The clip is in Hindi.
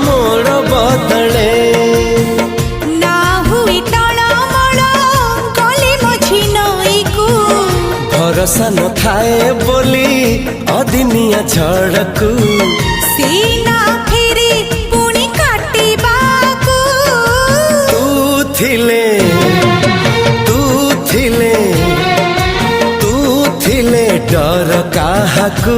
मोड़ बदले ना हुई टणमण गली मझी नई को भरोसा न थाए बोली अदिनिया झड़कू सीना फिरी पुणी काटिबाकू तू थिले तू थिले डर काहाकू